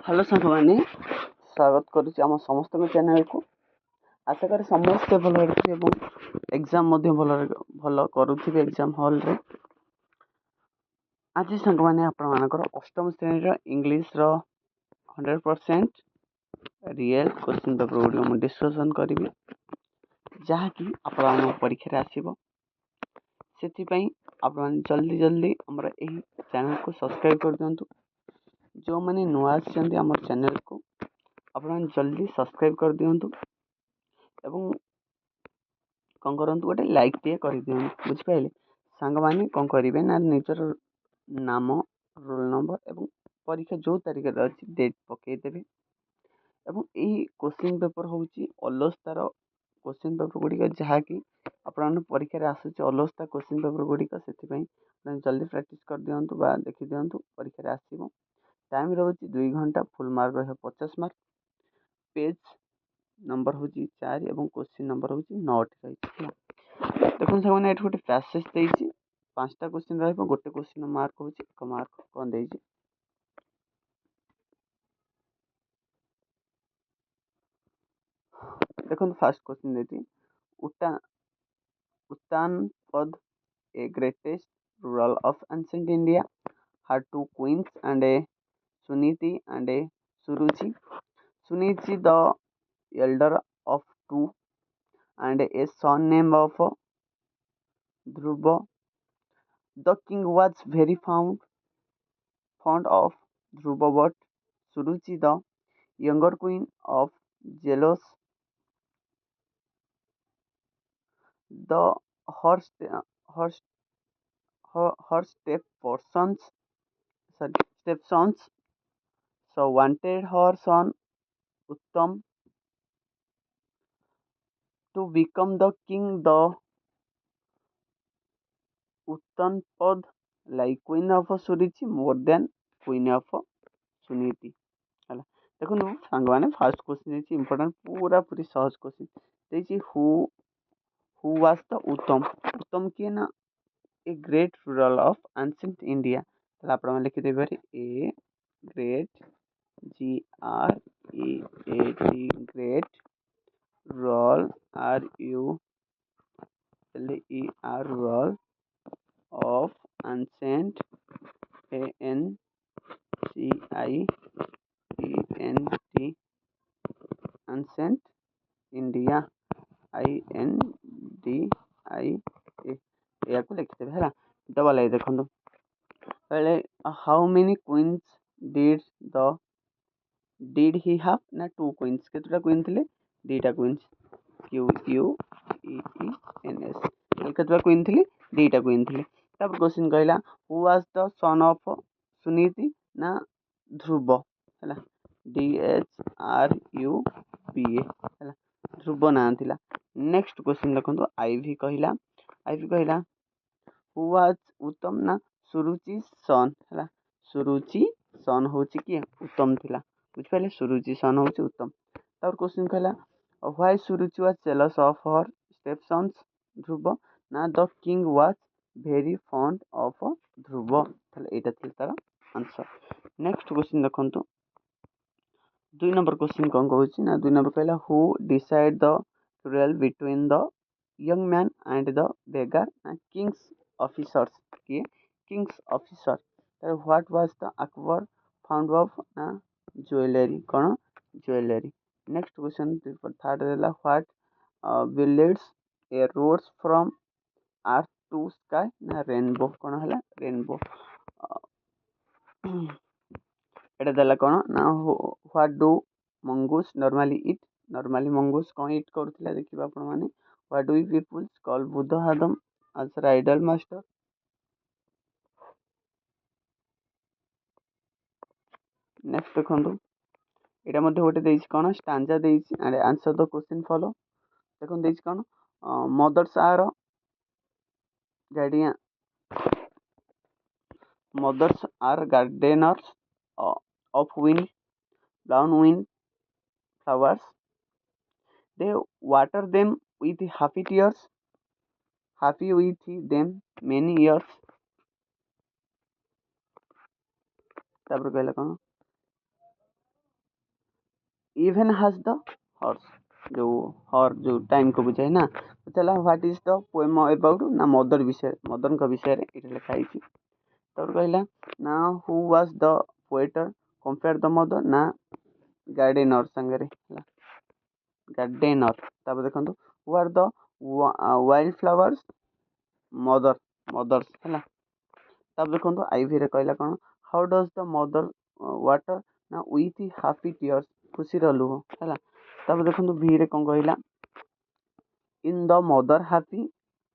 Hello सांग मैंने स्वागत करुच्ची आम समस्त चैनल को। आशा करी समस्ते भल एग्जाम भल करुवे एग्जाम हॉल रे। आज सांग मैंने आपणकर अष्टम श्रेणी इंग्लीश 100% रियल क्वेश्चन पेपर गुड़ मुझे डिस्कसन करी जहाँकि आपण परीक्षा आसो से आप जल्दी जल्दी आमर यही चैनल को सब्सक्राइब कर दिंतु। जो मैंने नुआ आम चैनल को आप जल्दी सब्सक्राइब कर दिंतु एवं कौन करूँ गोटे लाइक टे कर दिखाँ बुझिपारे सांग मैंने कौन करेंगे ना निजर नाम रोल नंबर एवं परीक्षा जो तारीख अच्छी डेट पकईदेवे एवं यही क्वेश्चन पेपर हूँ अलस्तार क्वेश्चन पेपर गुड़िक जहाँकि आपण परीक्षा आसूँ अलस्ता क्वेश्चन पेपर गुड़िक से जल्दी प्राक्ट कर दिंतु देखी दिंतु परीक्षा आसो टाइम रोचे 2 घंटा फुल मार्क रहा 50 मार्क पेज नंबर हूँ 4 और क्वेश्चन नंबर हूँ 9 रही। देखो सामने ये गोटे पैसेज देती 5टा क्वेश्चन रहा गोटे क्वेश्चन मार्क हूँ 1 मार्क कौन दे देखो फास्ट क्वेश्चन देती उत्तानपद a greatest ruler of ancient India had 2 queens and a Suniti and a Suruchi. Suniti the elder of 2 and a son named of Dhruva. The king was very fond of Dhruva, but Suruchi, the younger queen, of jealous the her her her stepsons, so wanted her son Uttam to become the king. The Uttanpad like queen of Suruchi more than queen of Suniti. ହେଲା ଦେଖନ୍ତୁ ସାଙ୍ଗମାନେ first question ହେଇଛି important ପୁରା ପୁରି ସହଜ question ଦେଇଛି who was the Uttam କିଏ ନା a great ruler of ancient India. ତାହେଲେ ଆପଣମାନେ ଲେଖିଦେବେ a great GREAT great rule RULE of ancient ANCIENT ancient India INDIA या को लिखते हैं डबल आई देखो पहले how many queens did he have ना 2 क्वींस केतटा क्वीन थे 2टा क्वींस QUEENS केतटा क्वीन थे 2टा क्वीन थे। तापर क्वेश्चन कहला who was the son of Suniti ना ध्रुव है DHRUBA है ध्रुव ना थिला। नेक्स्ट क्वेश्चन देखो आईवी कहला हु वाज उत्तम ना सुरुचि सन है सुरुचि सन हूँ किए उत्तम थिला बुझिपारे सुरुचि सन हूँ उत्तम। तापर क्वेश्चन कहला why Suruchi was jealous of her stepsons Dhruv ना the king was very fond of Dhruv ताहले एटा थिला तार आंसर। नेक्स्ट क्वेश्चन देखो 2 नंबर क्वेश्चन कौन कहूँ ना 2 नंबर कहला who decide the quarrel between the young man and the beggar ना किंग्स ऑफिसर्स किए king's officer what was the Akbar found of ना ज्वेलरी कौन ज्वेलरी। नेक्स्ट क्वेश्चन थर्ड रहा what builds a roads from earth to sky ना rainbow कौन है rainbow. एटा देला कौन ना what do mongoose normally eat normally mongoose कौन इट करुला देखिए आपण मैंने what do peoples call Buddha Adam answer आइडल मास्टर। नेक्स्ट देखो यहाँ गोटे कौन stanza and answer the question follow देखो कौन mothers are guardian mothers are gardeners of wind brown wind flowers they water them with happy with them many years। तापर कहला कौन इवन हैज द हॉर्स, जो हर जो टाइम को बुझाए ना। पचारा what is the poem about ना मदर विषय, मदर का विषय रे इटा लिखाई। तब कहला ना who was the poet compare the mother ना गार्डेनर संगे गार्डेनर। तब देखो who are the wild flowers mother mothers है। तब देखो आईवी रे कहला कौन how does the mother water ना विथ हापी टीयर्स खुशी लुह है। तब देखो भी रे कौन कहला in the mother happy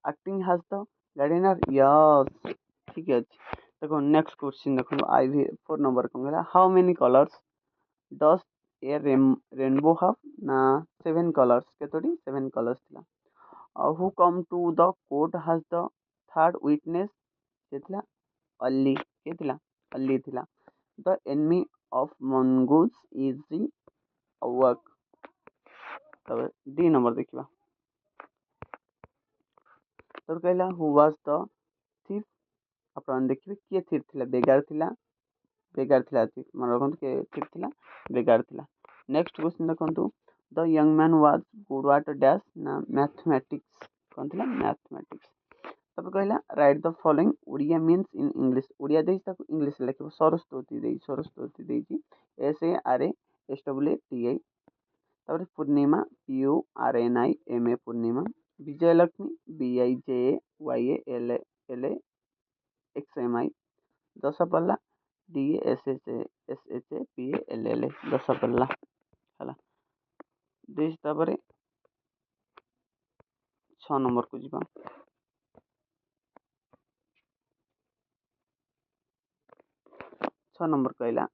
acting has the gardener yes ठीक अच्छे। देखो नेक्स्ट क्वेश्चन देखो आईवी 4 नंबर कौन कहला how many colours does a rainbow have ना 7 कलर्स केतोटी 7 कलर्स थिला। Who come to the court has the third witness के अली के अली थिला। The enemy of mongoose is the work. तब डी नंबर देखिबा तब कहला हु वाज द थीफ। अपन देखिबे किए थीफ थिला बेगार थिला थीफ मन रखंतु के थीफ थिला बेगार थिला। नेक्स्ट क्वेश्चन देखंतु the young man was good at dash ना मैथमेटिक्स कौन थिला मैथमेटिक्स। तब कहला write the following Odia means in English Odia देई ताको इंग्लिश लिखिबो सरस्वती देई SWATI। तब पूर्णिमा PURNIMA पूर्णिमा। विजयलक्ष्मी BIJAYALXMI। दशपल्ला DASHAPALL दशपल्ला है। तब 6 नंबर को जीवा 6 नंबर कहला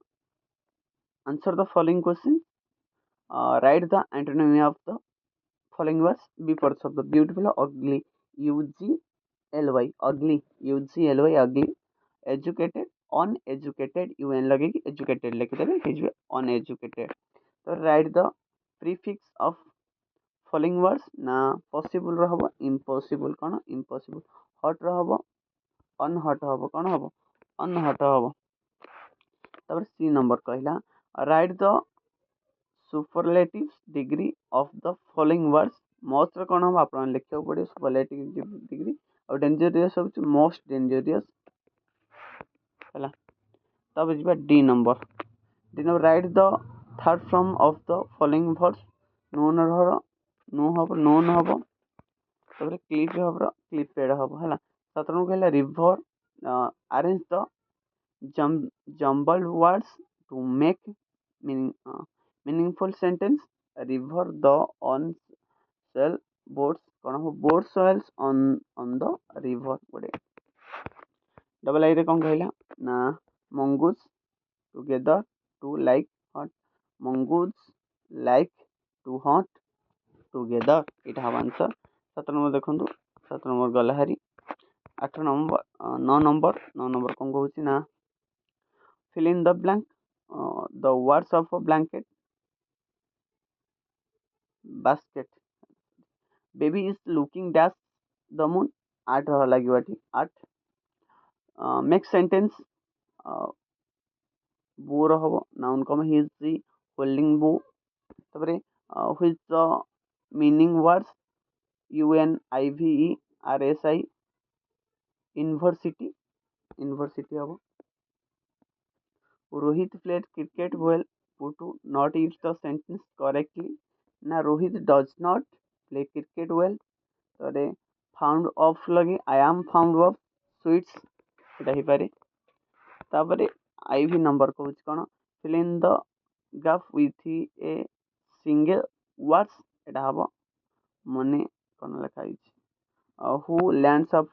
answer the following question write the antonyms of the following words before शब्द beautiful ugly UGLY ugly UGLY ugly educated uneducated UN लगे एजुकेटेड लिखिदेवे अनएजुकेटेड। तो write the prefix of following words ना possible रहबो impossible कौन impossible hot रहबो unhot रहबो कौन हबो अनहॉट रहबो। तब सी नंबर कहला write the superlative degree of the following words most कौन हम आप लिखा पड़े सुपरलेटिव डिग्री और डेंजरियस हो मोस्ट डेंजरियस है। तब G D number right the third form of the following words known known हम तब क्लिप हम क्लिपेड हम है। 7 नंबर कहला river arrange the jumbled words to make meaningful sentence। river the on sail boats कौन हो boat sails on the river गोटे। Double आई रे कौन कहला ना mongoose together to like hunt mongoose like to hunt together इटा हम आंसर। 7 नंबर देखो 7 नंबर गला हारी। 8 नंबर 9 नंबर कौन कहूँ ना fill in the blank the words of a blanket basket। baby is looking dash the moon 8 लगे 8। make sentence बो रहा noun come he is the holding bow। तबरे which the meaning words UNIVERSI university हम। Rohit played cricket well Putu not use the sentence correctly ना Rohit does not play cricket well। तबरे found of लगे I am found of sweets एटा ही पारे। तापरे ivy number कहूँ कौन fill in the gap with a single words एटा हम money कौन लिखा who lands up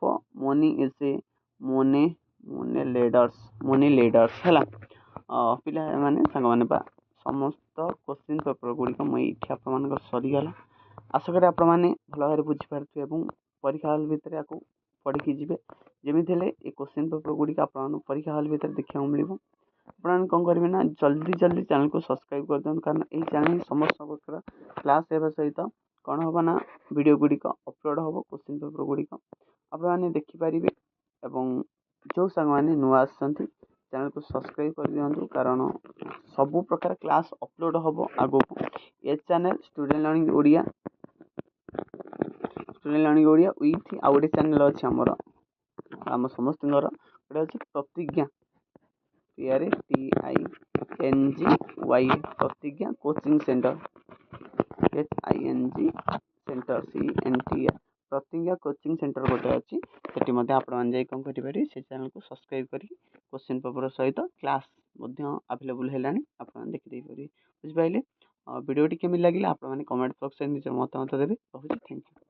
money is a money leaders है। पिला माने सांग माने बा समस्त क्वेश्चन पेपर गुड़िक मुझे आप सरीगला। आशा करी आप भल भाव बुझीपारे और परीक्षा हल भितर या पढ़ी जी जमी ये क्वेश्चन पेपर गुड़िक आप परीक्षा हल भितर देखा मिले। आप कौन करेंगे ना जल्दी जल्दी चैनल को सब्सक्राइब कर दिखाँ कारण यही चैनल समस्त प्रकार क्लास होगा सहित कौन हम ना वीडियो गुड़िक अपलोड हम क्वेश्चन पेपर गुड़िक आप देखिपारे। जो सांग मैंने नुआ चैनल को सब्सक्राइब कर दिंतु कारण सबु प्रकार क्लास अपलोड हम आगो a channel student learning Odia with आउ गोटे चैनल अच्छे आमर आम समस्त गोटे अच्छे प्रतिज्ञा PRATINGY प्रतिज्ञा coaching centre HING centre CNTR प्रतिज्ञा कोचिंग सेंटर गोटे अच्छी सेठी आपने कौन करेंगे से चैनल को सब्सक्राइब कर क्वेश्चन पेपर सहित क्लास अवेलेबल है आप देखिए बुझे वीडियो केमी लगे आप कमेंट बॉक्स में निज मतामत देवे। Thank you.